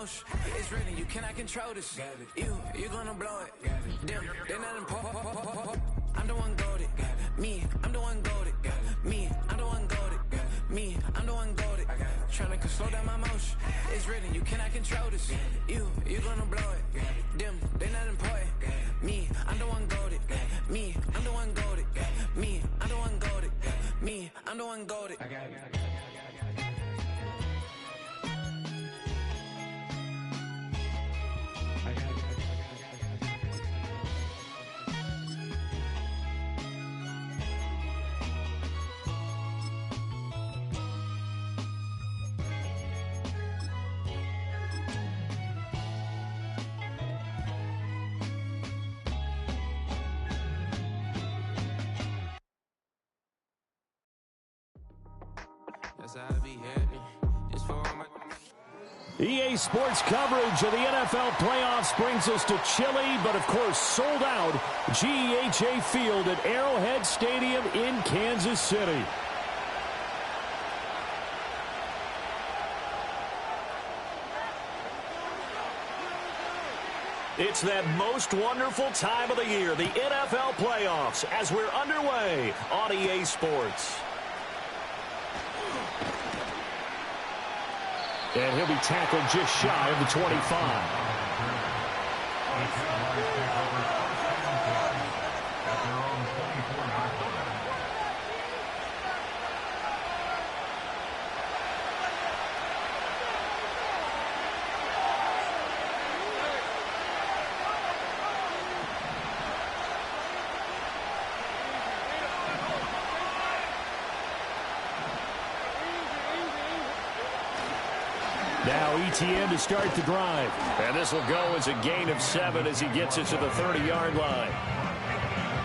motion. It's written, you cannot control this. You gonna blow it. Them, they not important. I'm the one goated. Me, I'm the one goated. Me, I'm the one goated. Me, I'm the one goated. Tryna slow down my motion. It's written, you cannot control this. You gonna blow it. Them, they not important. Me, I'm the one goated. Me, I'm the one goated. Me, I'm the one goated. Me, I'm the one goated. EA Sports coverage of the NFL playoffs brings us to chilly, but of course sold out GEHA Field at Arrowhead Stadium in Kansas City. It's that most wonderful time of the year, the NFL playoffs, as we're underway on EA Sports. And he'll be tackled just shy of the 25. Now ETN to start the drive. And this will go as a gain of 7 as he gets it to the 30-yard line.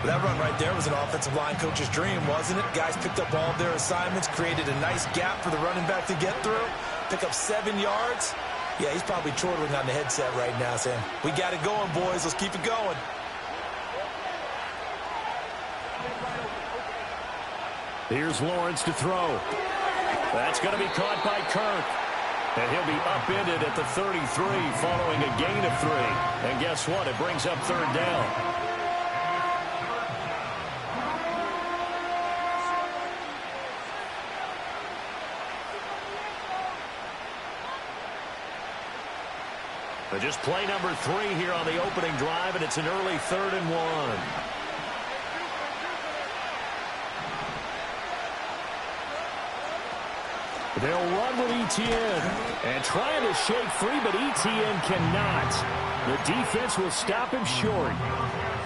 That run right there was an offensive line coach's dream, wasn't it? Guys picked up all of their assignments, created a nice gap for the running back to get through, pick up 7 yards. Yeah, he's probably chortling on the headset right now saying, we got it going, boys. Let's keep it going. Here's Lawrence to throw. That's going to be caught by Kirk. And he'll be upended at the 33 following a gain of 3. And guess what? It brings up 3rd down. But just play number 3 here on the opening drive, and it's an early 3rd and 1. They'll run with ETN and trying to shake free, but ETN cannot. The defense will stop him short.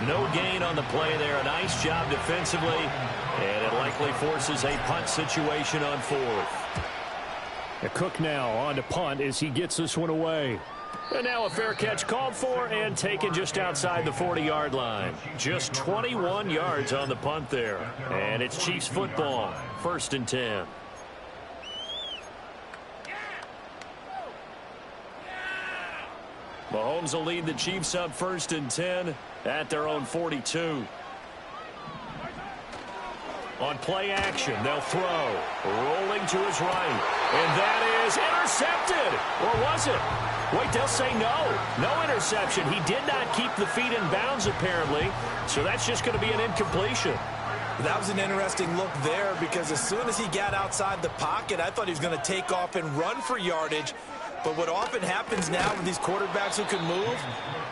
No gain on the play there. A nice job defensively, and it likely forces a punt situation on 4th. Cook now on to punt as he gets this one away. And now a fair catch called for and taken just outside the 40-yard line. Just 21 yards on the punt there. And it's Chiefs football, 1st and 10. Mahomes will lead the Chiefs up 1st and 10 at their own 42. On play action, they'll throw. Rolling to his right. And that is intercepted. Or was it? Wait, they'll say no. No interception. He did not keep the feet in bounds, apparently. So that's just going to be an incompletion. That was an interesting look there because as soon as he got outside the pocket, I thought he was going to take off and run for yardage. But what often happens now with these quarterbacks who can move,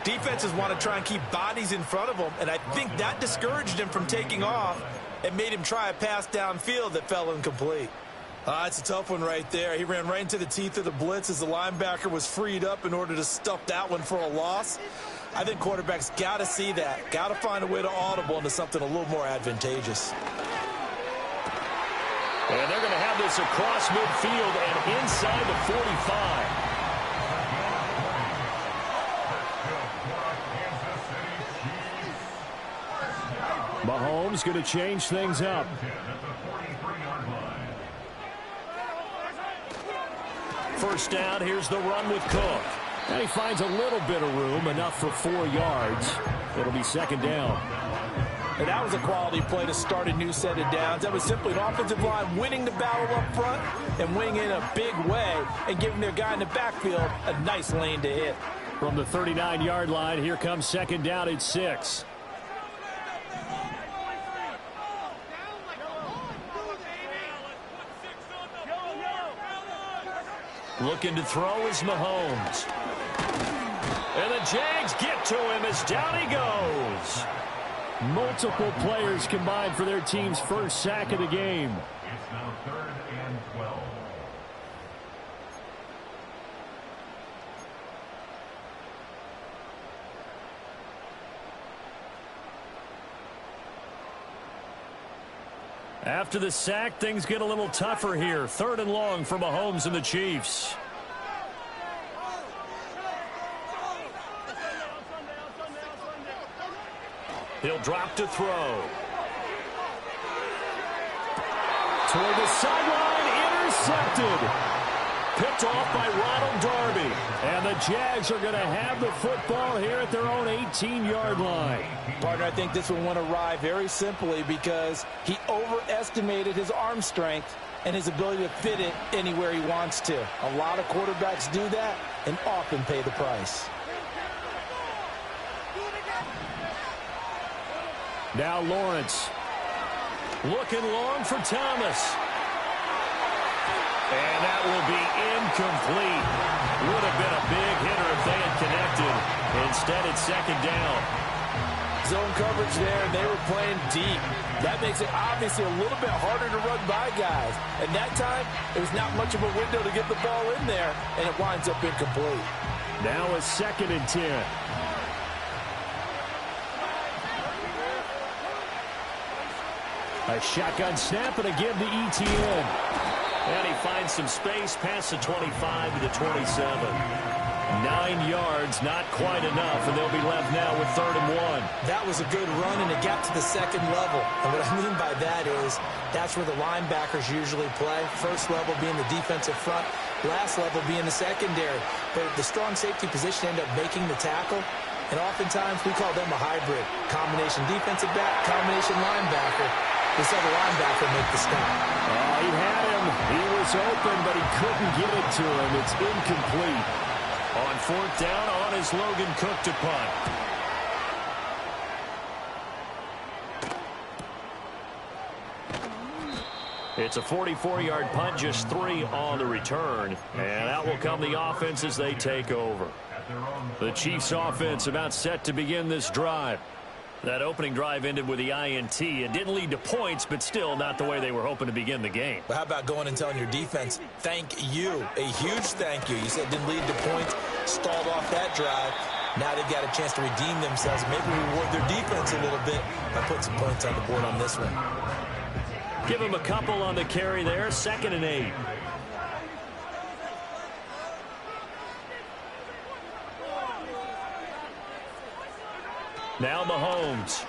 defenses want to try and keep bodies in front of them, and I think that discouraged him from taking off and made him try a pass downfield that fell incomplete. It's a tough one right there. He ran right into the teeth of the blitz as the linebacker was freed up in order to stuff that one for a loss. I think quarterbacks got to see that, got to find a way to audible into something a little more advantageous. And they're going to have this across midfield and inside the 45. Mahomes going to change things up. First down, here's the run with Cook. And he finds a little bit of room, enough for 4 yards. It'll be 2nd down. And that was a quality play to start a new set of downs. That was simply an offensive line winning the battle up front and winning in a big way and giving their guy in the backfield a nice lane to hit. From the 39-yard line, here comes second down at 6. Looking to throw is Mahomes. And the Jags get to him as down he goes. Multiple players combined for their team's first sack of the game. It's now 3rd and 12. After the sack, things get a little tougher here. 3rd and long for Mahomes and the Chiefs. He'll drop to throw. Toward the sideline, intercepted. Picked off by Ronald Darby. And the Jags are going to have the football here at their own 18-yard line. Partner, I think this one went awry very simply because he overestimated his arm strength and his ability to fit it anywhere he wants to. A lot of quarterbacks do that and often pay the price. Now Lawrence. Looking long for Thomas. And that will be incomplete. Would have been a big hitter if they had connected. Instead, it's second down. Zone coverage there, and they were playing deep. That makes it obviously a little bit harder to run by guys. And that time, there's not much of a window to get the ball in there, and it winds up incomplete. Now a 2nd and 10. A shotgun snap and a give to ETN. And he finds some space past the 25 to the 27. 9 yards, not quite enough, and they'll be left now with 3rd and 1. That was a good run, and it got to the second level. And what I mean by that is that's where the linebackers usually play. First level being the defensive front, last level being the secondary. But the strong safety position ended up making the tackle, and oftentimes we call them a hybrid. Combination defensive back, combination linebacker. This other linebacker make the stop. Oh, he had him. He was open, but he couldn't get it to him. It's incomplete. On 4th down, on is Logan Cook to punt. It's a 44-yard punt, just 3 on the return. And out will come the offense as they take over. The Chiefs offense about set to begin this drive. That opening drive ended with the INT. It didn't lead to points, but still not the way they were hoping to begin the game. But how about going and telling your defense, thank you, a huge thank you. You said it didn't lead to points, stalled off that drive. Now they've got a chance to redeem themselves, maybe reward their defense a little bit by putting some points on the board on this one. Give him a couple on the carry there, 2nd and 8. Now Mahomes.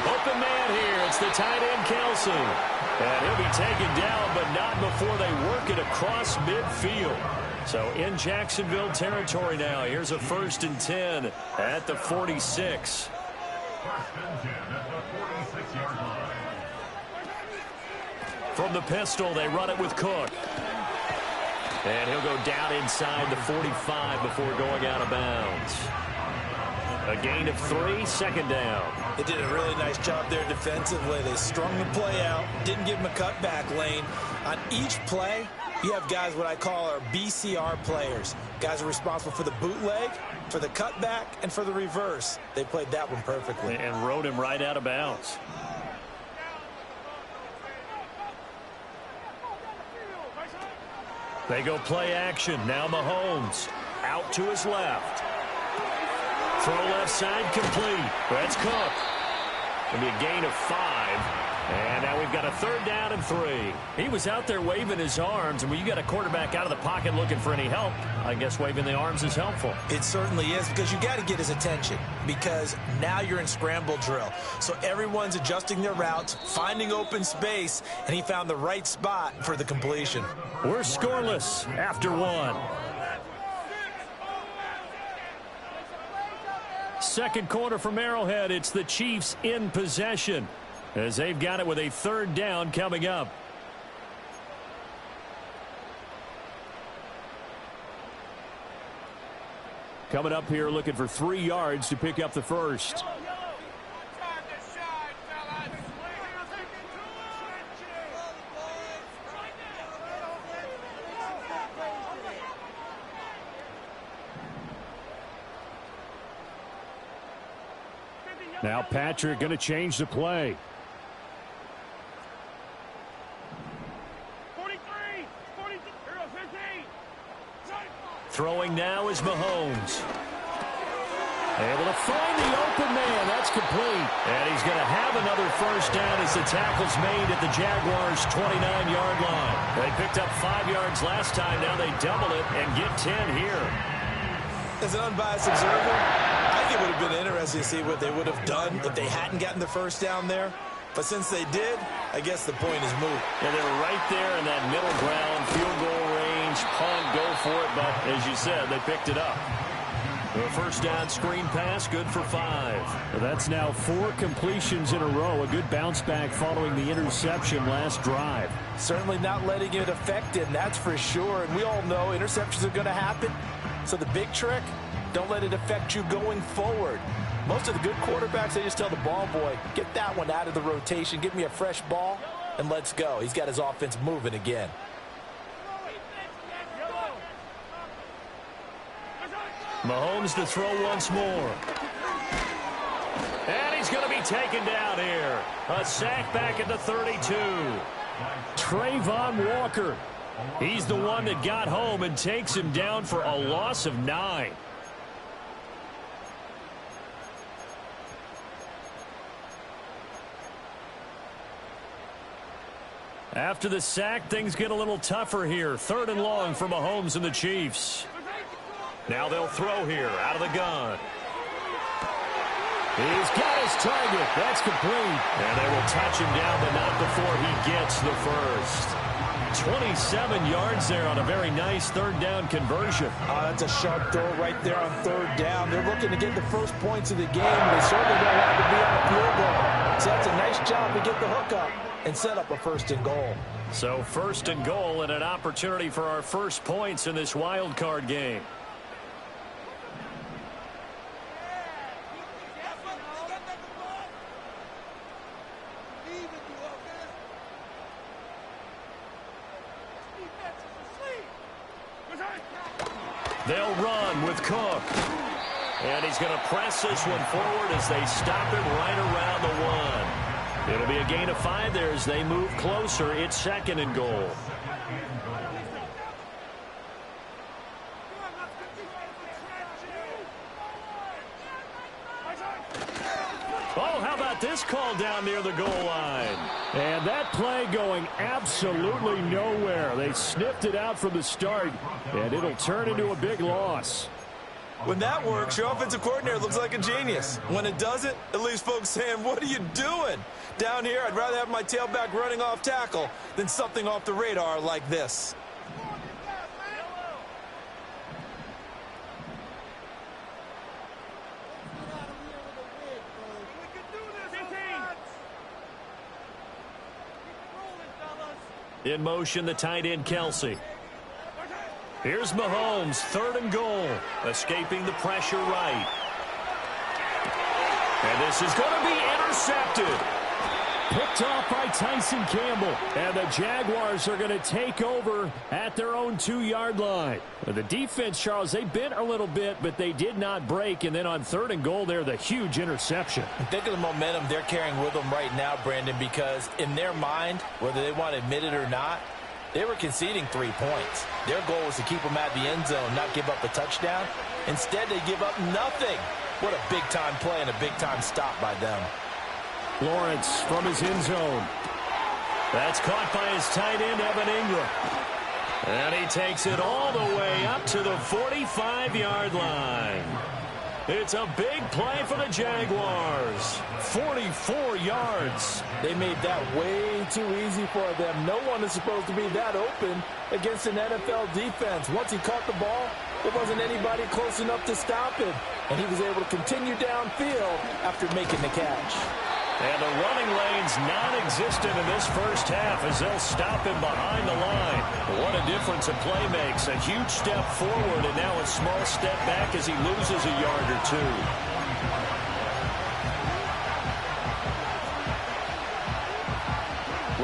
Open man here. It's the tight end, Kelsey. And he'll be taken down, but not before they work it across midfield. So in Jacksonville territory now. Here's a 1st and 10 at the 46. 1st and 10 at the 46-yard line. From the pistol, they run it with Cook. And he'll go down inside the 45 before going out of bounds. A gain of 3, 2nd down. They did a really nice job there defensively. They strung the play out, didn't give them a cutback lane. On each play, you have guys what I call our BCR players. Guys are responsible for the bootleg, for the cutback, and for the reverse. They played that one perfectly. And rode him right out of bounds. They go play action. Now Mahomes out to his left. Throw left side complete. That's Cook. It'll be a gain of 5. And now we've got a 3rd down and 3. He was out there waving his arms, and when you got a quarterback out of the pocket looking for any help, I guess waving the arms is helpful. It certainly is, because you got to get his attention, because now you're in scramble drill. So everyone's adjusting their routes, finding open space, and he found the right spot for the completion. We're scoreless after 1. Second quarter from Arrowhead. It's the Chiefs in possession as they've got it with a third down coming up. Coming up here looking for 3 yards to pick up the first. Now Patrick going to change the play. 43, 15. Throwing now is Mahomes. Able to find the open man. That's complete. And he's going to have another first down as the tackle's made at the Jaguars' 29-yard line. They picked up 5 yards last time. Now they double it and get 10 here. As an unbiased observer, I think it would have been interesting to see what they would have done if they hadn't gotten the first down there. But since they did, I guess the point is moot. Yeah, they were right there in that middle ground, field goal range, punt, go for it. But as you said, they picked it up. The first down screen pass, good for 5. Well, that's now 4 completions in a row. A good bounce back following the interception last drive. Certainly not letting it affect him, that's for sure. And we all know interceptions are going to happen. So the big trick, don't let it affect you going forward. Most of the good quarterbacks, they just tell the ball boy, get that one out of the rotation, give me a fresh ball, and let's go. He's got his offense moving again. Mahomes to throw once more. And he's going to be taken down here. A sack back at the 32. Trayvon Walker. He's the one that got home and takes him down for a loss of 9. After the sack, things get a little tougher here. 3rd and long for Mahomes and the Chiefs. Now they'll throw here out of the gun. He's got his target. That's complete. And they will touch him down, but not before he gets the first. 27 yards there on a very nice 3rd down conversion. That's a sharp throw right there on 3rd down. They're looking to get the first points of the game. They certainly don't have to be on a field goal. So that's a nice job to get the hook up and set up a 1st and goal. So 1st and goal and an opportunity for our first points in this wild card game. They'll run with Cook. And he's going to press this one forward as they stop him right around the 1. It'll be a gain of 5 there as they move closer. It's 2nd and goal. Oh, how about this call down near the goal line? And that play going absolutely nowhere. They sniffed it out from the start, and it'll turn into a big loss. When that works, your offensive coordinator looks like a genius. When it doesn't, it leaves folks saying, what are you doing? Down here, I'd rather have my tailback running off tackle than something off the radar like this. In motion, the tight end, Kelsey. Here's Mahomes, 3rd and goal. Escaping the pressure right. And this is going to be intercepted. Picked off by Tyson Campbell. And the Jaguars are going to take over at their own 2-yard line. The defense, Charles, they bent a little bit, but they did not break. And then on 3rd and goal there, the huge interception. Think of the momentum they're carrying with them right now, Brandon, because in their mind, whether they want to admit it or not, they were conceding 3 points. Their goal was to keep them at the end zone, not give up a touchdown. Instead, they give up nothing. What a big-time play and a big-time stop by them. Lawrence from his end zone. That's caught by his tight end, Evan Ingram. And he takes it all the way up to the 45-yard line. It's a big play for the Jaguars. 44 yards. They made that way too easy for them. No one is supposed to be that open against an NFL defense. Once he caught the ball, there wasn't anybody close enough to stop him. and he was able to continue downfield after making the catch. And the running lane's non-existent in this first half as they'll stop him behind the line. What a difference a play makes. A huge step forward and now a small step back as he loses a yard or two.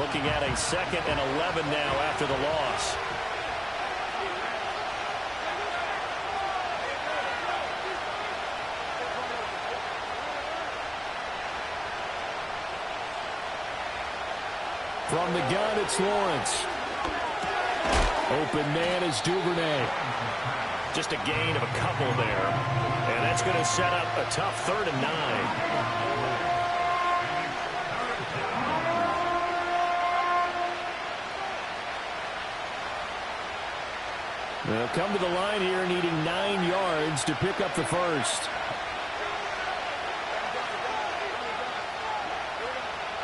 Looking at a 2nd and 11 now after the loss. From the gun, it's Lawrence. Open man is Duvernay. Just a gain of a couple there. And that's going to set up a tough 3rd and 9. They'll come to the line here needing 9 yards to pick up the first.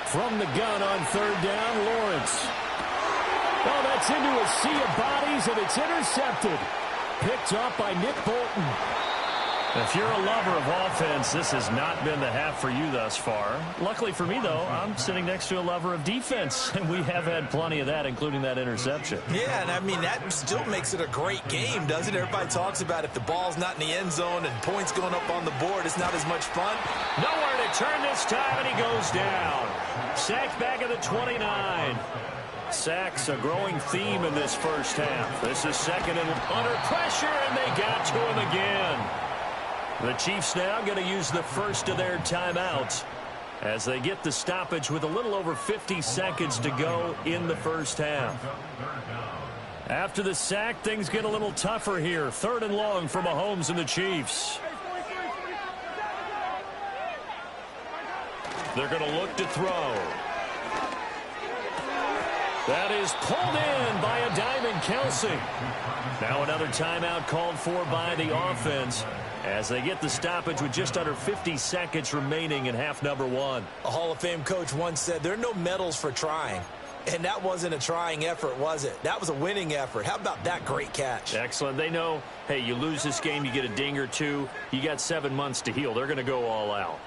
From the gun on 3rd down, Lawrence. Oh, that's into a sea of bodies, and it's intercepted. Picked off by Nick Bolton. If you're a lover of offense, this has not been the half for you thus far. Luckily for me, though, I'm sitting next to a lover of defense, and we have had plenty of that, including that interception. Yeah, and I mean, that still makes it a great game, doesn't it? Everybody talks about if the ball's not in the end zone and points going up on the board, it's not as much fun. Nowhere to turn this time, and he goes down. Sacked back at the 29. Sacks a growing theme in this first half. This is 2nd and under pressure, and they got to him again. The Chiefs now going to use the first of their timeouts as they get the stoppage with a little over 50 seconds to go in the first half. After the sack, things get a little tougher here. 3rd and long for Mahomes and the Chiefs. They're going to look to throw. That is pulled in by a diving Kelsey. Now another timeout called for by the offense as they get the stoppage with just under 50 seconds remaining in half number 1. A Hall of Fame coach once said there are no medals for trying. And that wasn't a trying effort, was it? That was a winning effort. How about that great catch? Excellent. They know, hey, you lose this game, you get a ding or two. You got 7 months to heal. They're going to go all out.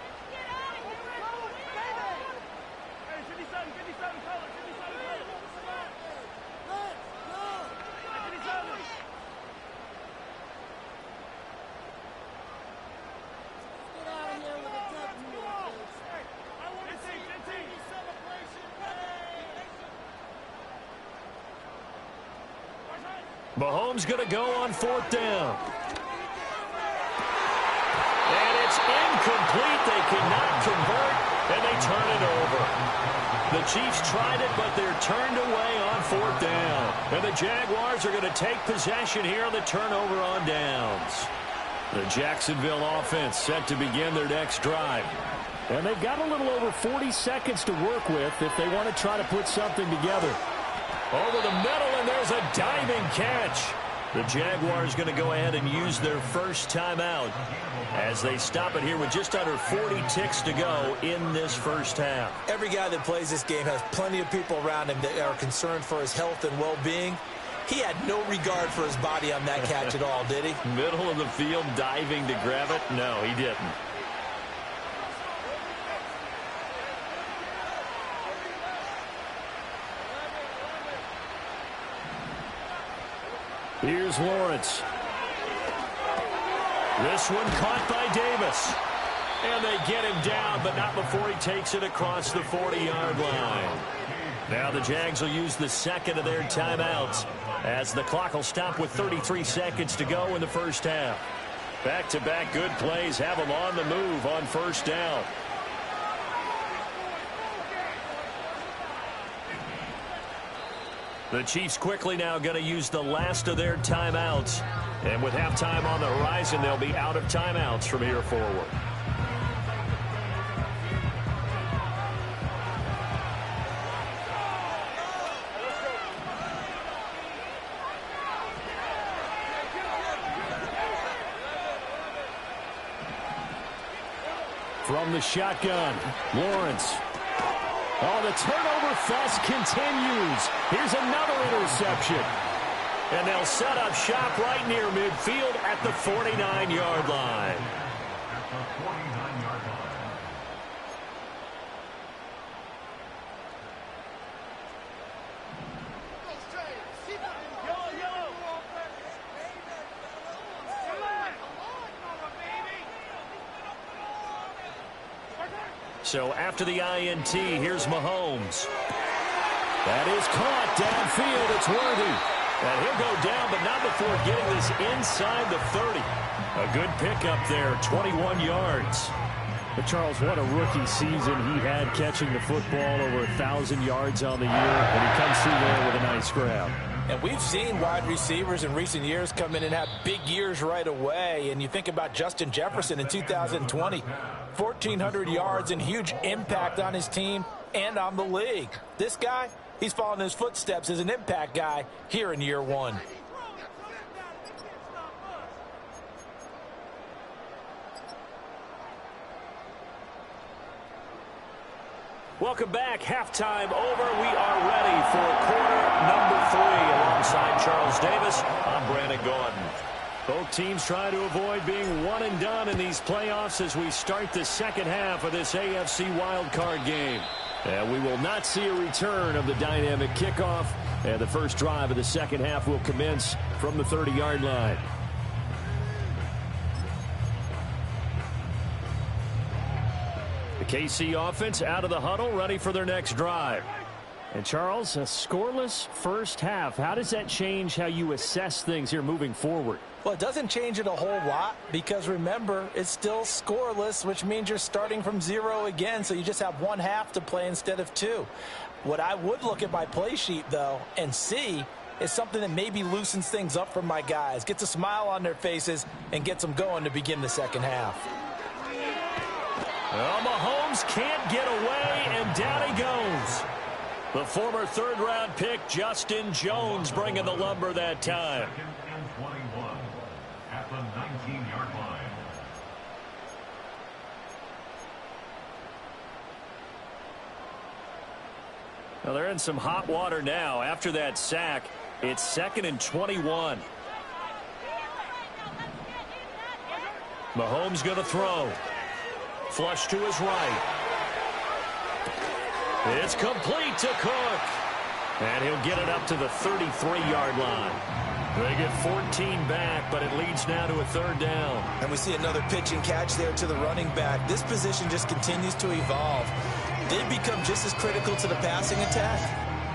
Mahomes going to go on 4th down. And it's incomplete. They cannot convert, and they turn it over. The Chiefs tried it, but they're turned away on 4th down. And the Jaguars are going to take possession here on the turnover on downs. The Jacksonville offense set to begin their next drive. And they've got a little over 40 seconds to work with if they want to try to put something together. Over the middle, and there's a diving catch. The Jaguars going to go ahead and use their first timeout as they stop it here with just under 40 ticks to go in this first half. Every guy that plays this game has plenty of people around him that are concerned for his health and well-being. He had no regard for his body on that catch at all, did he? Middle of the field diving to grab it? No, he didn't. Here's Lawrence. This one caught by Davis. And they get him down, but not before he takes it across the 40-yard line. Now the Jags will use the 2nd of their timeouts as the clock will stop with 33 seconds to go in the first half. Back-to-back good plays have them on the move on 1st down. The Chiefs quickly now going to use the last of their timeouts. And with halftime on the horizon, they'll be out of timeouts from here forward. From the shotgun, Lawrence. Oh, the turnover fest continues. Here's another interception. And they'll set up shop right near midfield at the 49-yard line. the 49-yard line. So after the INT, here's Mahomes. That is caught downfield. It's Worthy. And he'll go down, but not before getting this inside the 30. A good pickup there, 21 yards. But Charles, what a rookie season he had, catching the football over 1,000 yards on the year, and he comes through there with a nice grab. And we've seen wide receivers in recent years come in and have big years right away. And you think about Justin Jefferson in 2020, 1,400 yards and huge impact on his team and on the league. This guy, he's following his footsteps as an impact guy here in year one. Welcome back. Halftime over. We are ready for quarter number 3. Alongside Charles Davis, I'm Brandon Gordon. Both teams try to avoid being one and done in these playoffs as we start the second half of this AFC wildcard game. And we will not see a return of the dynamic kickoff. And the first drive of the second half will commence from the 30-yard line. The KC offense out of the huddle, ready for their next drive. And Charles, a scoreless first half. How does that change how you assess things here moving forward? Well, it doesn't change it a whole lot because, remember, it's still scoreless, which means you're starting from 0 again, so you just have one half to play instead of 2. What I would look at my play sheet, though, and see is something that maybe loosens things up for my guys, gets a smile on their faces, and gets them going to begin the second half. Well, Mahomes can't get away, and down he goes. The former third-round pick, Justin Jones, bringing the lumber that time. 2nd and 21 at the 19-yard line. Well, they're in some hot water now. After that sack, it's 2nd and 21. Mahomes going to throw. Flush to his right. It's complete to Cook. And he'll get it up to the 33-yard line. They get 14 back, but it leads now to a 3rd down. And we see another pitch and catch there to the running back. This position just continues to evolve. They become just as critical to the passing attack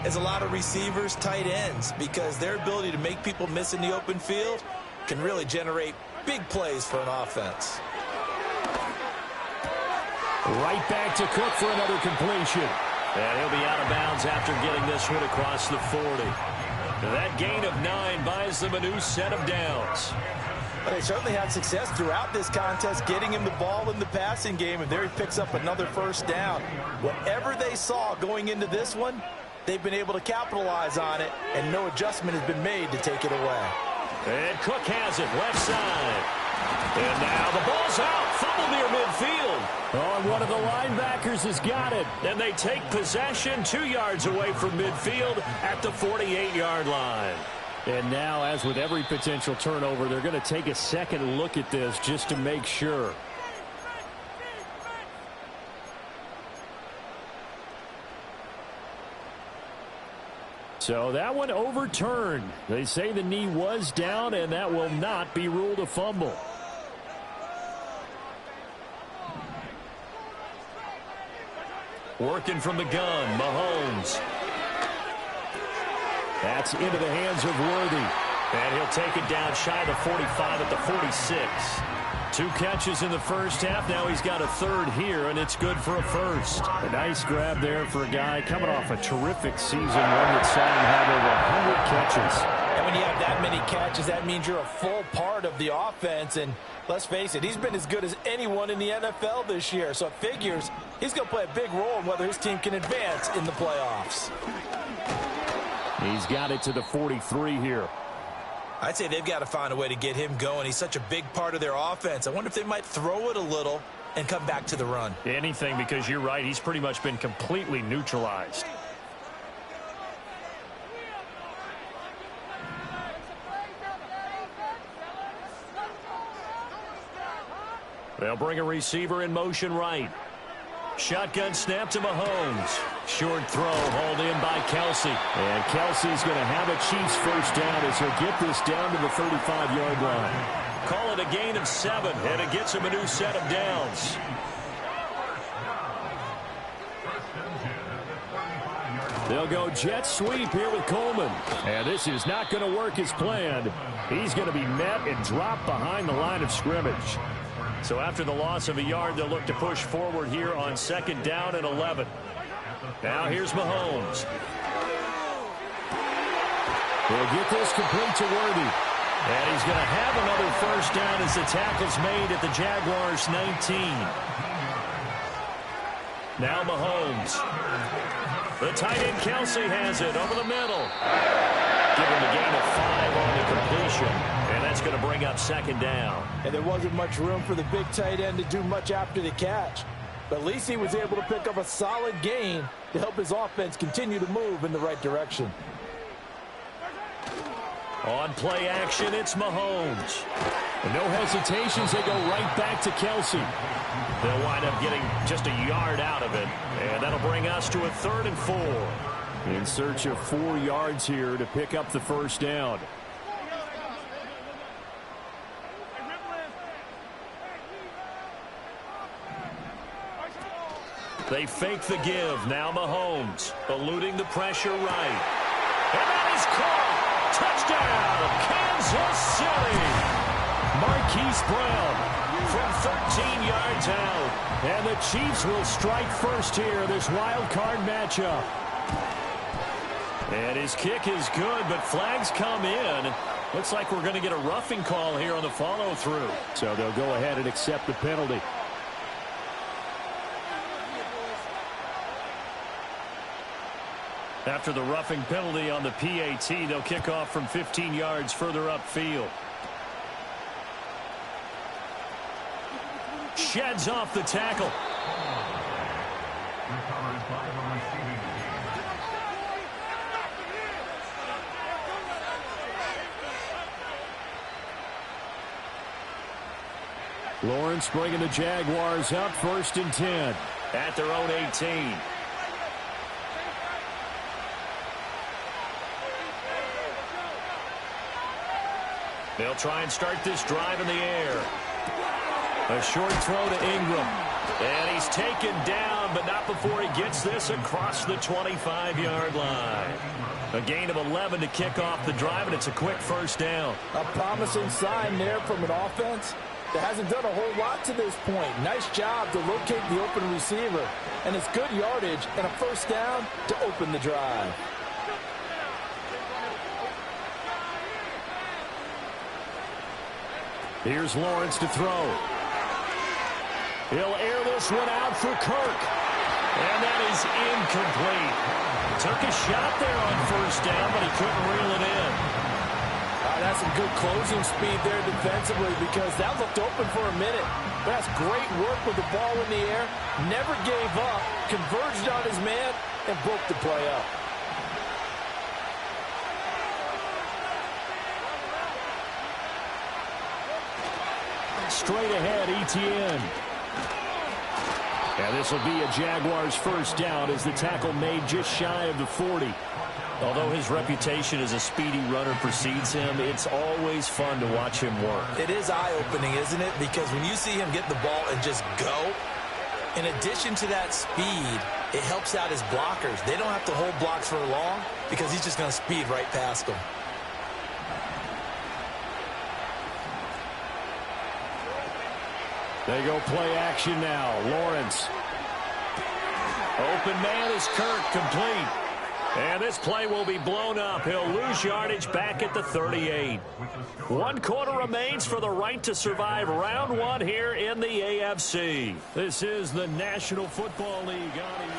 as a lot of receivers, tight ends, because their ability to make people miss in the open field can really generate big plays for an offense. Right back to Cook for another completion. And he'll be out of bounds after getting this one across the 40. That gain of 9 buys them a new set of downs. But they certainly had success throughout this contest getting him the ball in the passing game, and there he picks up another 1st down. Whatever they saw going into this one, they've been able to capitalize on it, and no adjustment has been made to take it away. And Cook has it left side. And now the ball's out. Fumble near midfield. Oh, and one of the linebackers has got it. And they take possession 2 yards away from midfield at the 48-yard line. And now, as with every potential turnover, they're going to take a second look at this just to make sure. So that one overturned. They say the knee was down, and that will not be ruled a fumble. Working from the gun, Mahomes. That's into the hands of Worthy. And he'll take it down shy of the 45 at the 46. 2 catches in the first half. Now he's got a 3rd here, and it's good for a 1st. A nice grab there for a guy coming off a terrific season, one that saw him have over 100 catches. And when you have that many catches, that means you're a full part of the offense. And let's face it, he's been as good as anyone in the NFL this year. So it figures he's going to play a big role in whether his team can advance in the playoffs. He's got it to the 43 here. I'd say they've got to find a way to get him going. He's such a big part of their offense. I wonder if they might throw it a little and come back to the run. Anything, because you're right. He's pretty much been completely neutralized. They'll bring a receiver in motion right. Shotgun snap to Mahomes. Short throw hauled in by Kelsey. And Kelsey's going to have a Chiefs first down as he'll get this down to the 35-yard line. Call it a gain of 7, and it gets him a new set of downs. They'll go jet sweep here with Coleman. And this is not going to work as planned. He's going to be met and dropped behind the line of scrimmage. So after the loss of a yard, they'll look to push forward here on 2nd down and 11. Now here's Mahomes. He'll get this complete to Worthy. And he's going to have another first down as the tackle's made at the Jaguars' 19. Now Mahomes. The tight end Kelsey has it over the middle. Give him a gain of 5 on the completion. And that's going to bring up 2nd down. And there wasn't much room for the big tight end to do much after the catch. But at least he was able to pick up a solid gain to help his offense continue to move in the right direction. On play action, it's Mahomes. And no hesitations, they go right back to Kelsey. They'll wind up getting just a yard out of it. And that'll bring us to a 3rd and 4. In search of 4 yards here to pick up the first down. They fake the give. Now Mahomes eluding the pressure right. And that is caught. Touchdown, Kansas City. Marquise Brown From 13 yards out. And the Chiefs will strike first here, this wild card matchup. And his kick is good, but flags come in. Looks like we're going to get a roughing call here on the follow-through. So they'll go ahead and accept the penalty. After the roughing penalty on the PAT, they'll kick off from 15 yards further upfield. Sheds off the tackle. Lawrence bringing the Jaguars up 1st and 10. At their own 18. They'll try and start this drive in the air. A short throw to Ingram. And he's taken down, but not before he gets this across the 25-yard line. A gain of 11 to kick off the drive, and it's a quick first down. A promising sign there from an offense that hasn't done a whole lot to this point. Nice job to locate the open receiver. And it's good yardage and a first down to open the drive. Here's Lawrence to throw. He'll air this one out for Kirk. And that is incomplete. Took a shot there on first down, but he couldn't reel it in. That's some good closing speed there defensively because that looked open for a minute. But that's great work with the ball in the air. Never gave up, converged on his man, and broke the play up. Straight ahead, ETN. And this will be a Jaguars first down as the tackle made just shy of the 40. Although his reputation as a speedy runner precedes him, it's always fun to watch him work. It is eye-opening, isn't it? Because when you see him get the ball and just go, in addition to that speed, it helps out his blockers. They don't have to hold blocks for long because he's just going to speed right past them. They go play action now. Lawrence. Open man is Kirk, complete. And this play will be blown up. He'll lose yardage back at the 38. 1 quarter remains for the right to survive round 1 here in the AFC. This is the National Football League. On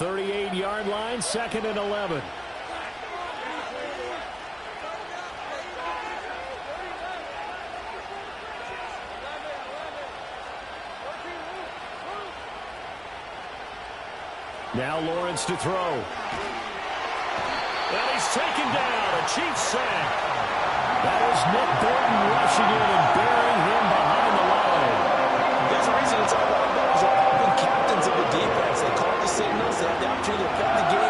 38-yard line, 2nd and 11. Now Lawrence to throw. And he's taken down. A Chiefs sack. That is Nick Bolton rushing in and burying him behind the line. There's a reason it's all linebackers are often captains of the defense. They call the signals. They have the opportunity to affect the game